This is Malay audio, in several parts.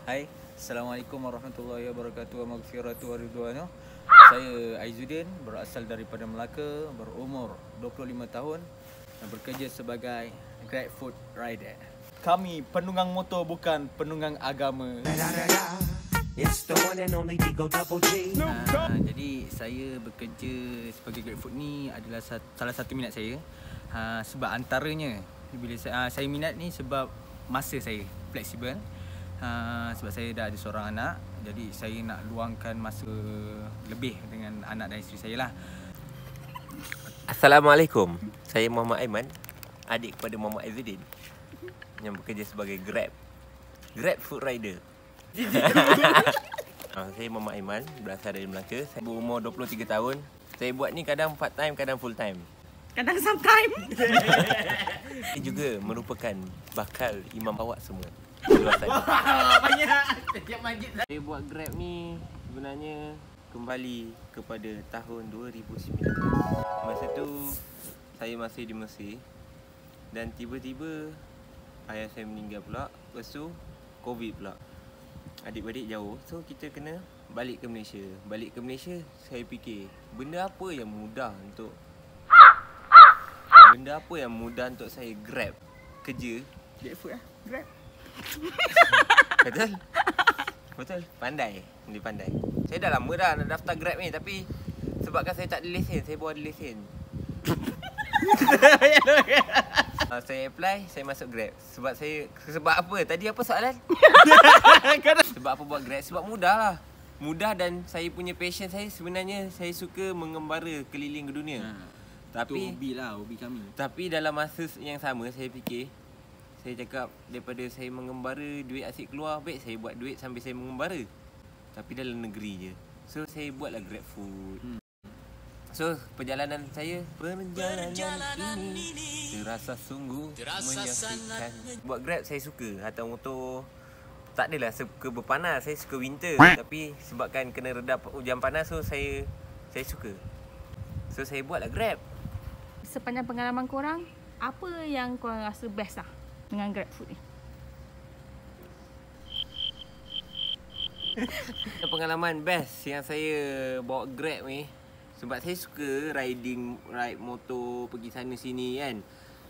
Hai, Assalamualaikum warahmatullahi wabarakatuh wa maghfiratu wa ridwanu. Saya Aizuddin, berasal daripada Melaka, berumur 25 tahun dan bekerja sebagai GrabFood rider. Kami penunggang motor, bukan penunggang agama. Jadi saya bekerja sebagai GrabFood ni adalah salah satu minat saya. Sebab antaranya bila saya minat ni sebab masa saya fleksibel. Sebab saya dah ada seorang anak, jadi saya nak luangkan masa lebih dengan anak dan isteri saya lah. Assalamualaikum. Saya Muhammad Aiman, adik kepada Muhammad Aizuddin, yang bekerja sebagai GrabFood rider. Saya Muhammad Aiman, berasal dari Melaka. Saya berumur 23 tahun. Saya buat ni kadang part time, kadang full time. Kadang sometime. Saya juga merupakan bakal imam awak semua. Banyak. Setiap masjid. Saya buat Grab ni sebenarnya kembali kepada tahun 2019. Masa tu saya masih di Mesir dan tiba-tiba ayah saya meninggal pula. Lepas tu Covid pula. Adik-beradik jauh. So kita kena balik ke Malaysia. Balik ke Malaysia, saya fikir benda apa yang mudah untuk saya Grab kerja. GrabFood lah, Grab. Betul? Betul? Pandai. Dia pandai. Saya dah lama dah nak daftar Grab ni, tapi sebabkan saya tak ada lesen, saya baru ada lesen. Saya apply, saya masuk Grab. Sebab apa? Tadi apa soalan? Sebab apa buat Grab? Sebab mudah lah. Mudah, dan saya punya passion saya sebenarnya saya suka mengembara keliling ke dunia. Tapi hobi lah, hobi kami. Tapi dalam masa yang sama saya fikir, saya cakap daripada saya mengembara duit asyik keluar, baik saya buat duit sambil saya mengembara. Tapi dalam negeri je. So saya buatlah GrabFood. So perjalanan ini terasa sungguh menyaksikan. Buat Grab saya suka. Hantar motor tak adalah suka berpanas, saya suka winter. Tapi sebabkan kena redap hujan panas, so saya suka. So saya buatlah Grab. Sepanjang pengalaman korang, apa yang korang rasa best lah dengan GrabFood ni? Pengalaman best yang saya bawa Grab ni, sebab saya suka ride motor pergi sana sini kan.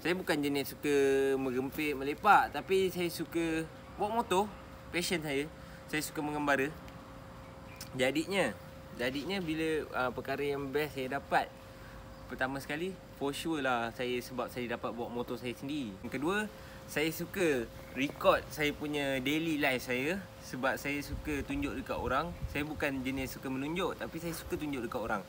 Saya bukan jenis suka merempit, melepak, tapi saya suka bawa motor. Passion saya suka mengembara. Jadinya bila perkara yang best saya dapat, pertama sekali for sure lah sebab saya dapat bawa motor saya sendiri. Yang kedua, saya suka record saya punya daily life saya, sebab saya suka tunjuk dekat orang. Saya bukan jenis suka menunjuk, tapi saya suka tunjuk dekat orang.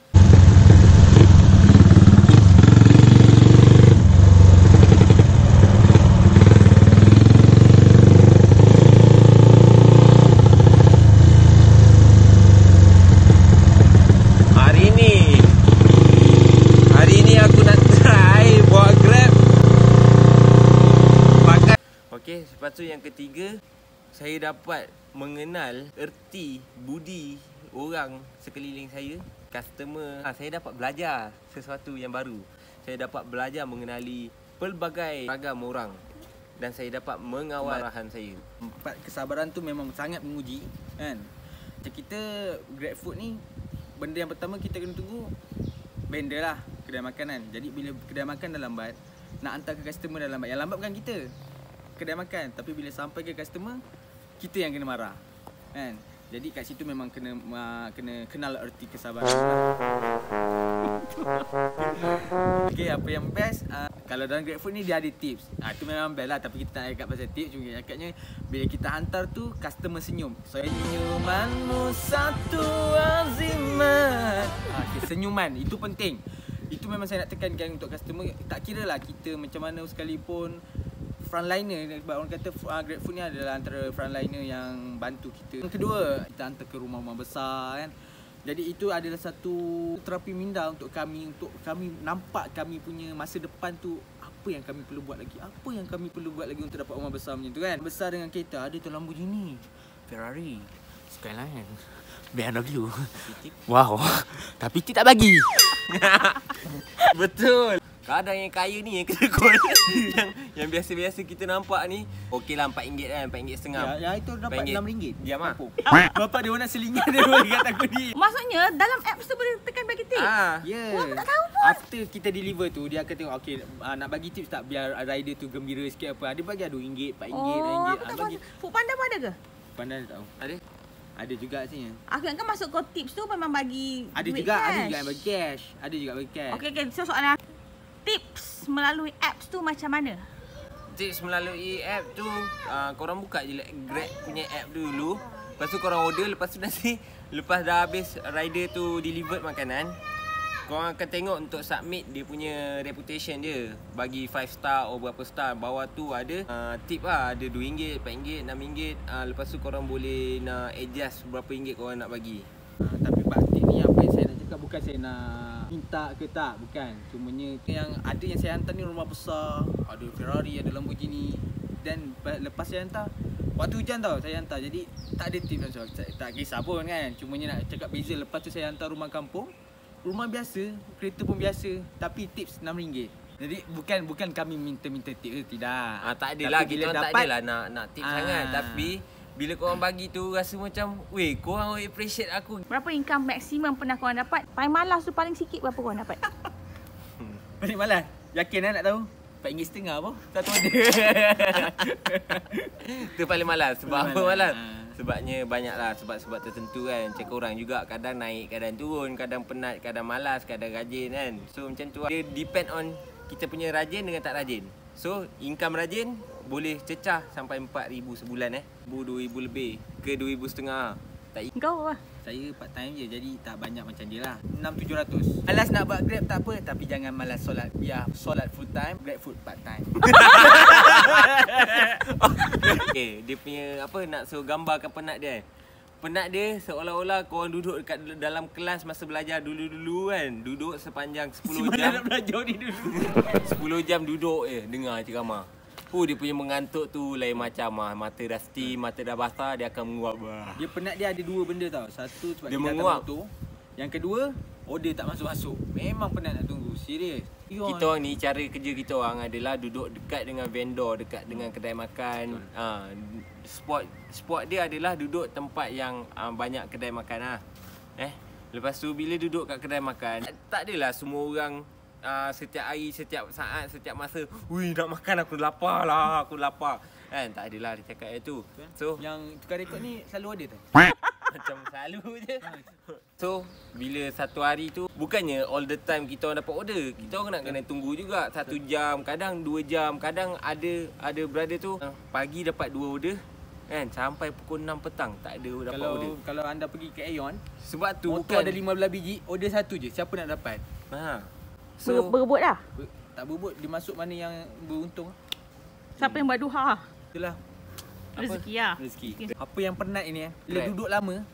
Hari ni aku nak try bawa Grab pakai. Okey, lepas tu yang ketiga, saya dapat mengenal erti budi orang sekeliling saya, customer. Saya dapat belajar sesuatu yang baru. Saya dapat belajar mengenali pelbagai ragam orang, dan saya dapat mengawal arahan saya. Kesabaran tu memang sangat menguji kan. Macam kita GrabFood ni, benda yang pertama kita kena tunggu vendor lah, kedai makanan. Jadi bila kedai makan dah lambat, nak hantar ke customer dah lambat. Yang lambat bukan kita, kedai makan. Tapi bila sampai ke customer, kita yang kena marah kan. Jadi kat situ memang kena kenal erti kesabaran. Okay, apa yang best, kalau dalam GrabFood ni dia ada tips. Itu memang best lah, tapi kita tak cakap pasal tips juga. Cakapnya bila kita hantar tu, customer senyum. Senyumanmu satu azimat. Senyuman itu penting. Itu memang saya nak tekankan untuk customer. Tak kira lah kita macam mana sekalipun, frontliner, sebab orang kata GrabFood ni adalah antara frontliner yang bantu kita. Yang kedua, kita hantar ke rumah-rumah besar kan. Jadi itu adalah satu terapi minda untuk kami nampak kami punya masa depan tu, apa yang kami perlu buat lagi. Apa yang kami perlu buat lagi untuk dapat rumah besar macam tu kan. Besar dengan kereta, ada tu Lamborghini, Ferrari, Skyline, BMW. Wow, tapi tak bagi. Betul. Kadang yang kaya ni yang kena call. yang biasa-biasa kita nampak ni, okey lah RM4 kan, RM4.5. Ya, itu dapat RM4. RM6. Diam ah. Bapak dia orang nak selingan dia orang kata aku ni. Maksudnya dalam apps tu boleh tekan bagi tips. Ya. Wah, aku tak tahu pun. After kita deliver tu, dia akan tengok okey, nak bagi tips tak biar rider tu gembira sikit apa. Dia bagi ada RM2, RM4, Oh, RM6. aku tak Bagi. tahu. Foodpanda pun ada ke? Pandai tak tahu. Ada? Ada juga sini. Aku ingatkan masuk kau tips tu memang bagi Ada duit juga, cash. ada juga yang bagi cash. Ada juga bagi cash. Okey, so soalan tips melalui apps tu macam mana? Tips melalui app tu, korang buka je Grab punya app dulu. Lepas tu korang order, lepas tu nanti lepas dah habis rider tu delivered makanan, korang akan tengok untuk submit dia punya reputation dia. Bagi 5 star atau berapa star. Bawah tu ada tip lah, ada RM2, RM4, RM6. Lepas tu korang boleh nak adjust berapa ringgit korang nak bagi. Tapi Pak tip ni apa yang saya nak cakap, bukan saya nak minta ke tak, bukan. Cumanya yang ada yang saya hantar ni rumah besar, ada Ferrari, ada Lamborghini. Dan lepas saya hantar, waktu hujan tau saya hantar. Jadi tak ada tip macam tak kisah pun kan. Cumanya nak cakap beza, lepas tu saya hantar rumah kampung, rumah biasa, kereta pun biasa, tapi tips RM6. Jadi bukan kami minta tips ke, tidak. Tak adalah, Tapi kita bila tak dapat, adalah nak tips sangat. Tapi bila korang bagi tu rasa macam, weh, korang appreciate aku. Berapa income maksimum pernah korang dapat? Paling malas tu paling sikit berapa korang dapat? Balik malas. Yakin nak tahu? RM4.5 apa? Tak tahu ada. Tu paling malas. Sebab Paling apa malas? malas? Sebabnya banyak lah sebab tertentu kan. Macam korang juga kadang naik, kadang turun, kadang penat, kadang malas, kadang rajin kan. So macam tu lah. Dia depend on kita punya rajin dengan tak rajin. So income rajin boleh cecah sampai RM4,000 sebulan RM2,000 lebih ke RM2,500. Tak Kau lah. Saya part time je, jadi tak banyak macam dia lah. 6-700. Malas nak buat Grab tak apa, tapi jangan malas solat. Biar solat full time, Grab food part time. Okay, dia punya apa, nak suruh gambarkan penat dia. Penat dia seolah-olah korang duduk dekat dalam kelas masa belajar dulu-dulu kan. Duduk sepanjang 10 jam. nak belajar ni dulu. 10 jam duduk dengar ceramah. Dia punya mengantuk tu lain macam mata dah steam, mata dah basah, dia akan menguap. Dia penat dia ada dua benda tau. Satu sebab Dia dia menguap. datang motor. Yang kedua, order tak masuk-masuk. Memang penat nak tunggu. Serius. Kita orang ni, cara kerja kita orang adalah duduk dekat dengan vendor, dekat dengan kedai makan. Spot dia adalah duduk tempat yang banyak kedai makan lah. Lepas tu bila duduk kat kedai makan, tak adalah semua orang setiap hari, setiap saat, setiap masa, "Ui, nak makan, aku lapar lah, aku lapar." Kan, tak adalah dia cakap itu. So, yang tukar rekod ni selalu ada tu. macam selalu je. So, bila satu hari tu, bukannya all the time kita orang dapat order. Kita orang nak kena tunggu juga 1 jam, kadang 2 jam, kadang ada brother tu pagi dapat 2 order kan, sampai pukul 6 petang tak ada dapat order. Kalau anda pergi ke Aeon, Sebab tu motor bukan ada 15 biji, order satu je. Siapa nak dapat? So, Berebut lah. Tak berebut, dia masuk mana yang beruntung. Siapa yang buat duha? Itulah Rezeki lah. rezeki. Apa yang penat ini bila duduk lama,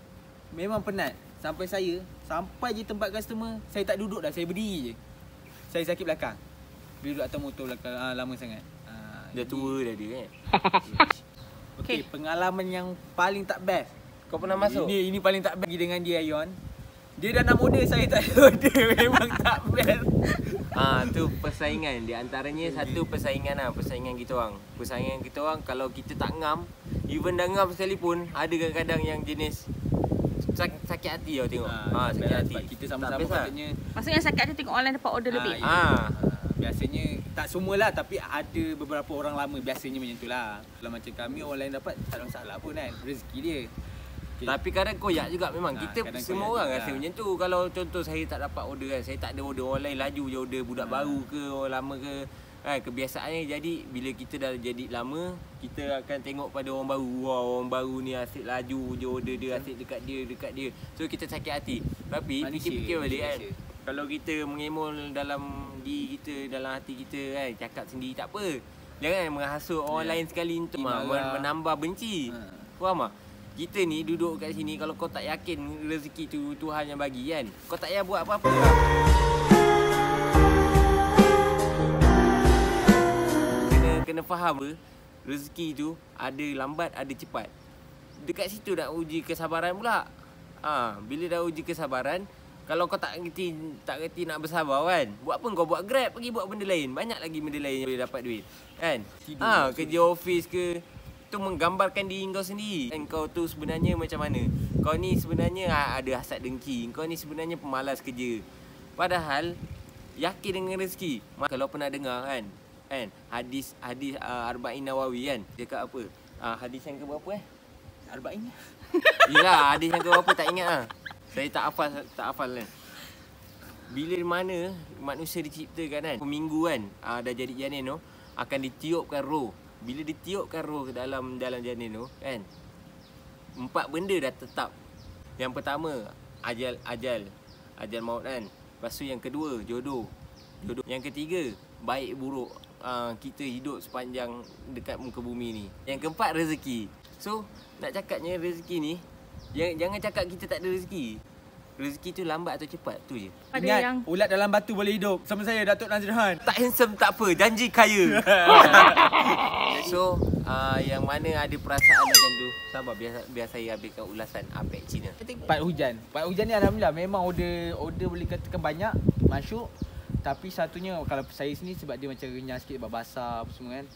memang penat. Sampai je tempat customer, saya tak duduk dah, saya berdiri je. Saya sakit belakang. Bila duduk atas motor belakang lama sangat. dah tua dah dia kan. Okey, pengalaman yang paling tak best. Kau pernah masuk? Ini paling tak best dengan dia, Aeon. Dia dah nak order, saya tak ada order. Memang tak best. Tu persaingan. Di antaranya satu persaingan lah. Persaingan kita orang. Persaingan kita orang, kalau kita tak ngam, even dah ngam sekali pun, ada kadang-kadang yang jenis sakit hati tau tengok. Sakit hati. Sebab kita sama-sama Tak best lah. patutnya. Maksudnya sakit hati tengok online dapat order lebih. Biasanya tak semualah, tapi ada beberapa orang lama biasanya macam tu lah. Kalau macam kami orang lain dapat, tak ada masalah pun kan. Rezeki dia. Okay. Tapi kadang koyak juga memang. Kita kadang semua koyak orang juga. rasa macam tu. Kalau contoh saya tak dapat order kan, saya tak ada order, orang lain laju je order, budak baru ke orang lama ke. Kebiasaannya jadi bila kita dah jadi lama, kita akan tengok pada orang baru. Wah, orang baru ni asyik laju je order dia, asyik dekat dia. So kita sakit hati. Tapi fikir-fikir balik kan, kalau kita mengemol dalam diri kita, dalam hati kita kan, cakap sendiri tak apa. Jangan menghasut orang lain sekali untuk menambah benci. Faham tak? Kita ni duduk kat sini, kalau kau tak yakin rezeki tu Tuhan yang bagi kan, kau tak payah buat apa-apa. Kena faham rezeki tu ada lambat, ada cepat. Dekat situ nak uji kesabaran pula. Bila dah uji kesabaran, Kalau kau tak reti nak bersabar kan, buat apa kau buat Grab, pergi buat benda lain. Banyak lagi benda lain yang boleh dapat duit. Kan? Kerja office ke, tu menggambarkan diri kau sendiri. Dan kau tu sebenarnya macam mana? Kau ni sebenarnya ada hasad dengki. Kau ni sebenarnya pemalas kerja. Padahal yakin dengan rezeki. Kalau pernah dengar kan hadis Arba'in Nawawi kan, dia cakap apa? Hadis yang ke berapa Arba'in. Yelah, hadis yang ke berapa tak ingat lah. Saya tak hafal kan. Bila mana manusia diciptakan kan, seminggu kan, dah jadi janin tu, akan ditiupkan roh. Bila ditiupkan roh ke dalam janin tu kan, 4 benda dah tetap. Yang pertama, ajal maut kan. Lepas tu yang kedua, jodoh. Yang ketiga, baik buruk kita hidup sepanjang dekat muka bumi ni. Yang keempat, rezeki. So, nak cakapnya rezeki ni, jangan cakap kita tak ada rezeki. Rezeki tu lambat atau cepat, tu je. Ingat, ulat dalam batu boleh hidup. Sama saya, Datuk Nazrihan. Tak handsome tak apa, janji kaya. So, yang mana ada perasaan macam tu, sabar biar saya habiskan ulasan Apek Cina. Part hujan ni alhamdulillah memang order boleh katakan banyak masuk. Tapi satunya kalau saya sini sebab dia macam renyah sikit sebab basah apa semua kan.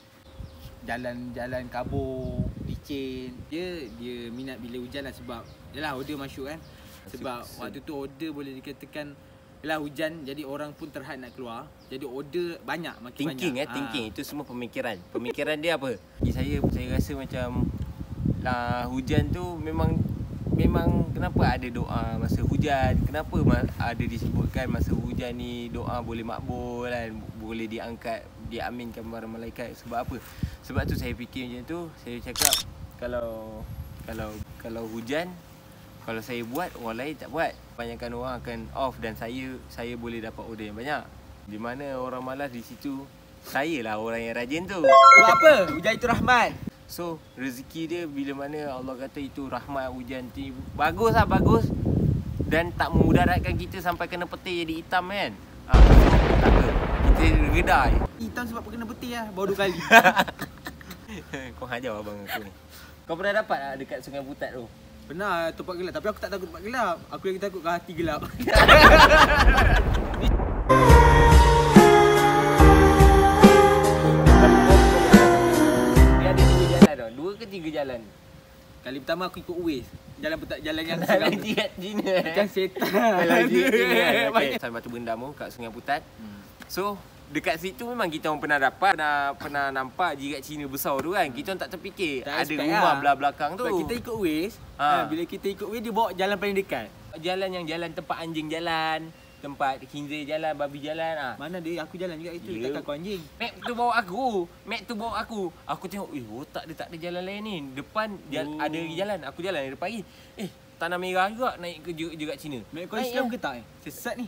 Jalan kabur, licin. Dia minat bila hujan lah sebab yalah order masuk kan. Sebab waktu tu order boleh dikatakan yalah hujan, jadi orang pun terhad nak keluar. Jadi order banyak, makin thinking, banyak. Thinking itu semua pemikiran. Pemikiran dia apa? Saya rasa macam hujan tu memang kenapa ada doa masa hujan? Kenapa ada disebutkan masa hujan ni doa boleh makbul kan? Boleh diangkat, diaminkan para malaikat. Sebab apa? Sebab tu saya fikir macam tu. Saya cakap kalau hujan, kalau saya buat, orang lain tak buat. Kebanyakan orang akan off dan saya boleh dapat order yang banyak. Di mana orang malas di situ, saya lah orang yang rajin tu. Buat apa? Hujan itu rahmat. So, rezeki dia bila mana Allah kata itu rahmat hujan tu. Bagus lah, bagus. Dan tak memudaratkan kita sampai kena petir jadi hitam kan. Tak apa. Kita reda je. Hitam sebab kena petir lah, baru 2 kali. Kau hajar abang aku ni. Kau pernah dapat tak dekat Sungai Putat tu? Pernah tempat gelap, tapi aku tak takut tempat gelap. Aku lagi takut ke hati gelap. Dia ada 2 jalan tau. 2 ke 3 jalan. Kali pertama aku ikut Waze. Jalan yang Jalan jiat Cina. Macam setan. Jalan jiat Cina kan. Okay. Sama Batu Benda mu kat Sungai Putat. So, dekat situ memang kita orang pernah nampak jirat Cina besar tu kan. Kita orang tak terfikir tak ada rumah belah belakang tu. Sebab kita ikut Waze. Bila kita ikut Waze, dia bawa jalan paling dekat. Jalan tempat anjing jalan, tempat khinzir jalan, babi jalan. Mana dia? Aku jalan juga itu. Takkan aku anjing. Map tu bawa aku. Aku tengok, otak dia tak ada jalan lain ni. Depan ada jalan. Aku jalan dari depan lagi. Tanah merah juga naik ke jerat Cina. Map kau Islam ke tak? Sesat ni.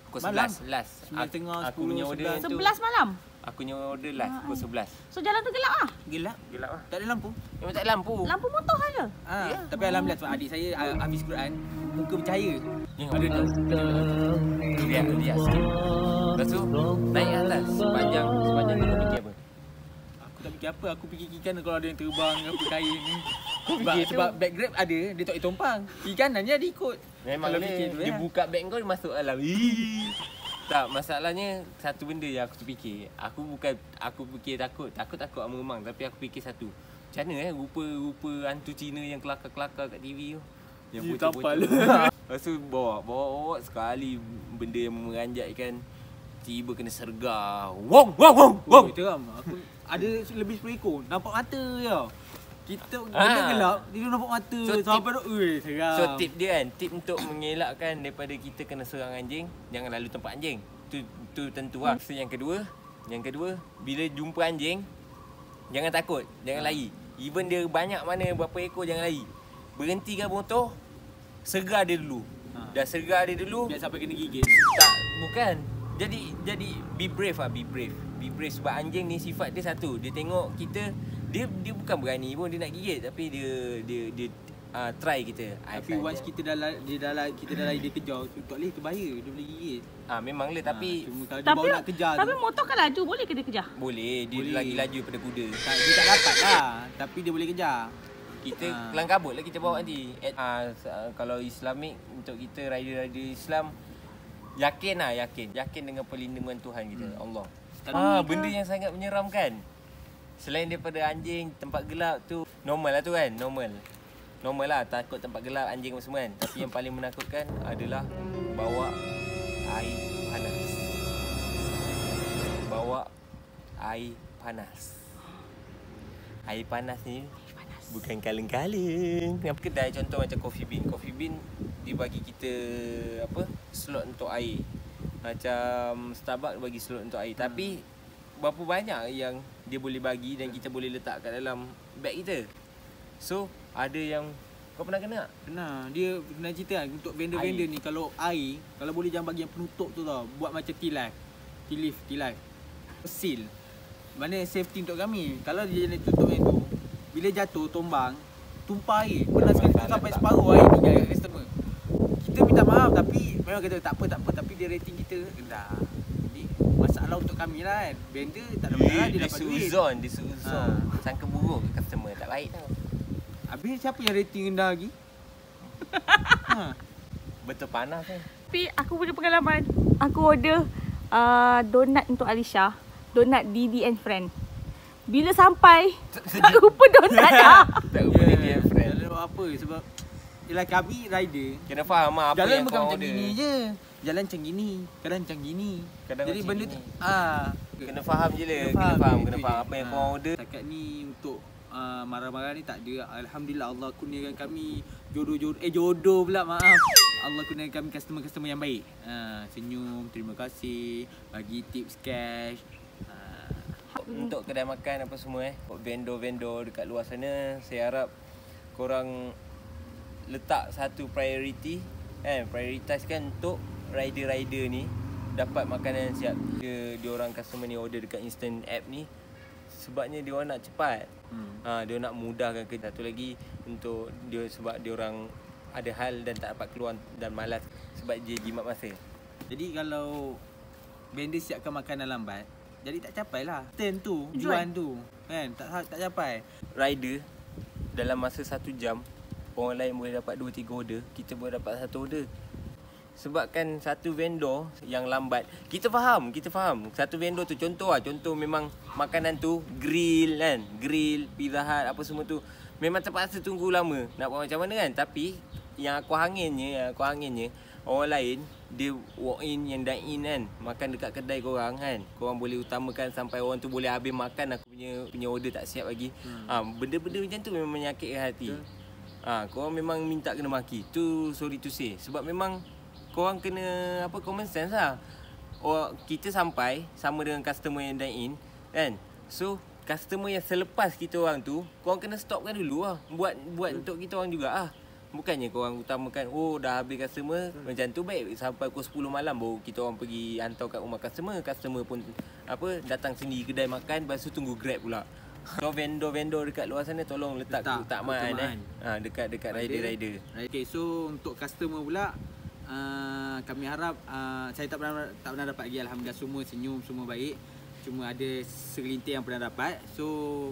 Pukul Malam? 11 last. 9.30, Aku punya 10, order 11 tu. malam? Aku punya order last pukul 11. So jalan tu gelap lah? Gelap. Gelap lah. Tak ada lampu. Memang tak ada lampu. Lampu motor saja? Ya. Tapi alhamdulillah sebab adik saya hafiz Quran, muka bercahaya. Ada tu. Lihat sikit. Lepas tu naik atas sepanjang tu kau fikir apa? Aku tak fikir apa. Aku fikir ikan kalau ada yang terbang apa kain ni. fikir Sebab bag Grab ada, dia tak boleh tumpang. Kiri kanannya dia ikut. Memang kalau dia, fikir tu, dia buka beg kau, dia masuk dalam. Tak, masalahnya satu benda yang aku terfikir. Aku fikir takut amang-amang, tapi aku fikir satu. Macam mana rupa hantu Cina yang kelakar-kelakar kat TV tu. Yang bocor-bocor. Lepas tu bawa sekali benda yang meranjatkan, tiba kena sergah. Wong. Teram. Aku ada lebih 10 ekor. Nampak mata je. Kita benda gelap, dia nampak mata. So, sampai tu, seram. So tip dia kan, tip untuk mengelakkan daripada kita kena serang anjing, jangan lalu tempat anjing. Tu tentu lah. So yang kedua, bila jumpa anjing, jangan takut, jangan lari. Even dia banyak mana berapa ekor, jangan lari. Berhentikan motor, sergah dia dulu. Dah sergah dia dulu, biar sampai kena gigit. tak, bukan. Jadi be brave lah, be brave. Be brave sebab anjing ni sifat dia satu. Dia tengok kita, dia bukan berani pun dia nak gigit, tapi dia try kita. Tapi once kita dah lari dia kejar, tak boleh, itu bahaya, dia boleh gigit. Memang lah, tapi cuma kalau dia bawa nak kejar tapi tu, motor kan laju, boleh ke dia kejar? boleh, dia Boleh. lagi laju pada kuda. dia tak dapat lah, tapi dia boleh kejar. Kita kelang kabut lah kita bawa nanti. Kalau Islamik untuk kita rider-rider Islam, yakin dengan perlindungan Tuhan kita, Allah. Benda yang sangat menyeramkan. Selain daripada anjing, tempat gelap tu normal lah tu kan, normal lah, takut tempat gelap, anjing apa semua kan. Tapi yang paling menakutkan adalah bawa air panas. Air panas ni bukan kaleng-kaleng. Apa kedai contoh macam Coffee Bean dia bagi kita slot untuk air. Macam Starbucks bagi slot untuk air. Tapi berapa banyak yang dia boleh bagi dan kita boleh letak kat dalam beg kita. So ada yang kau pernah kena tak? Pernah. Dia pernah cerita kan, untuk vendor-vendor ni kalau air, kalau boleh jangan bagi yang penutup tu tau. Buat macam tilai. Seal. Mana safety untuk kami. Kalau dia jadi tutup yang tu, bila jatuh tombang, tumpah air. Pernah sekali tu sampai separuh air tinggal kat customer. Kita minta maaf tapi memang kata tak apa, tapi dia rating kita rendah. Jadi masalah untuk kami lah kan. Vendor tak ada masalah, dia dapat duit. Dia seuzon. Sangka buruk ke customer, tak baik tau. Habis siapa yang rating rendah lagi? Betul panas kan. Tapi aku punya pengalaman, aku order donat untuk Alisha. Donat Didi and Friend. Bila sampai, tak rupa donat dah. Tak rupa Didi and Friend. Jalan buat apa? Sebab yelah kami rider. Kena faham lah apa jalan yang bukan kau macam order. gini je. Jalan macam gini. Kadang macam gini. Kadang jadi macam benda gini. tu Kena faham je lah. Kena faham apa yang kau order. Setakat ni untuk marah-marah ni tak ada. Alhamdulillah Allah kurniakan kami jodoh pula, maaf. Allah kurniakan kami customer-customer yang baik. Senyum, terima kasih, bagi tips cash. Untuk kedai makan apa semua vendor-vendor dekat luar sana, saya harap korang letak satu priority prioritaskan untuk rider-rider ni dapat makanan siap. Dia orang customer ni order dekat instant app ni sebabnya dia orang nak cepat. Dia nak mudahkan kerja. Satu lagi untuk dia sebab dia orang ada hal dan tak dapat keluar dan malas sebab dia jimat masa. Jadi kalau vendor siapkan makanan lambat, jadi tak capai lah turn tu, tujuan tu kan, tak capai. Rider dalam masa 1 jam, orang lain boleh dapat 2-3 order, kita boleh dapat 1 order. Sebabkan satu vendor yang lambat, kita faham. Satu vendor tu contoh memang makanan tu grill kan, Pizza Hut apa semua tu memang terpaksa tunggu lama. Nak buat macam mana kan? Tapi yang aku anginnya orang lain dia walk in, yang dine in kan, makan dekat kedai korang kan. Korang boleh utamakan sampai orang tu boleh habis makan, aku punya order tak siap lagi. Benda-benda macam tu memang menyakitkan hati. Korang memang minta kena maki. Tu sorry to say. Sebab memang korang kena common sense lah. Kita sampai sama dengan customer yang dine in kan. So customer yang selepas kita orang tu, korang kena stopkan dulu lah. Buat untuk kita orang juga lah. Bukannya korang utamakan dah habis customer macam tu baik sampai pukul 10 malam baru kita orang pergi hantar kat rumah customer. Customer pun datang sini kedai makan, lepas tu tunggu Grab pula. So vendor-vendor dekat luar sana tolong letak keutamaan dekat rider-rider. Okay, so untuk customer pula, kami harap saya tak pernah dapat lagi, alhamdulillah semua senyum, semua baik. Cuma ada segelintir yang pernah dapat. So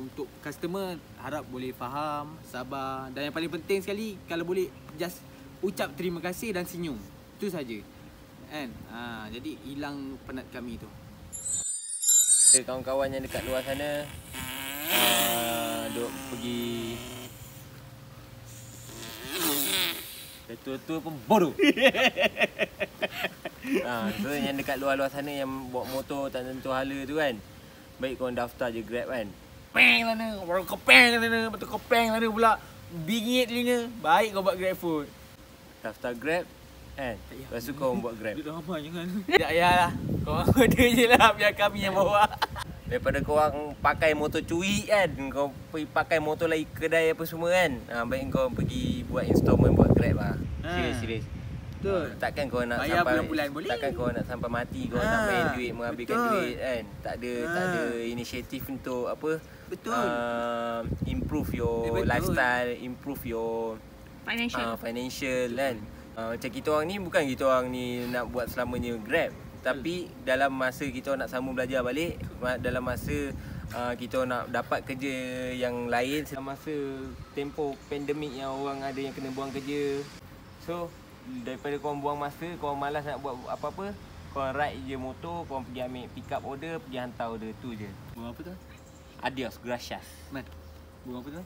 untuk customer harap boleh faham, sabar, dan yang paling penting sekali kalau boleh just ucap terima kasih dan senyum. Itu saja. Kan? Jadi hilang penat kami tu. Kawan-kawan yang dekat luar sana duk pergi tua-tua pun bodoh. So yang dekat luar-luar sana yang bawa motor tak tentu hala tu kan, baik korang daftar je Grab kan. Peng sana, baru kepeng sana, betul kepeng sana pula. Bingit telinga. Baik kau buat Grab food. Daftar Grab kan. Lepas tu korang buat Grab. Duduk ramai jangan. Tak payahlah. Korang order je lah, biar kami yang bawa. Daripada korang pakai motor curi kan, kau pergi pakai motor lagi kedai apa semua kan. Baik kau pergi buat installment buat Grab lah. Serius. Betul. Takkan kau nak bayar sampai bulan-bulan boleh. Takkan kau nak sampai mati kau nak main duit, menghabiskan duit kan. Tak ada inisiatif untuk Betul. Improve your lifestyle, improve your financial kan. Macam kita orang ni bukan kita orang ni nak buat selamanya Grab. Tapi dalam masa kita nak sambung belajar balik, dalam masa kita nak dapat kerja yang lain semasa tempoh pandemik yang orang ada yang kena buang kerja. So daripada korang buang masa, korang malas nak buat apa-apa, korang ride je motor, korang pergi ambil pick up order, pergi hantar order, tu je. Buang apa tu? Adios, gracias. Man, buang apa tu?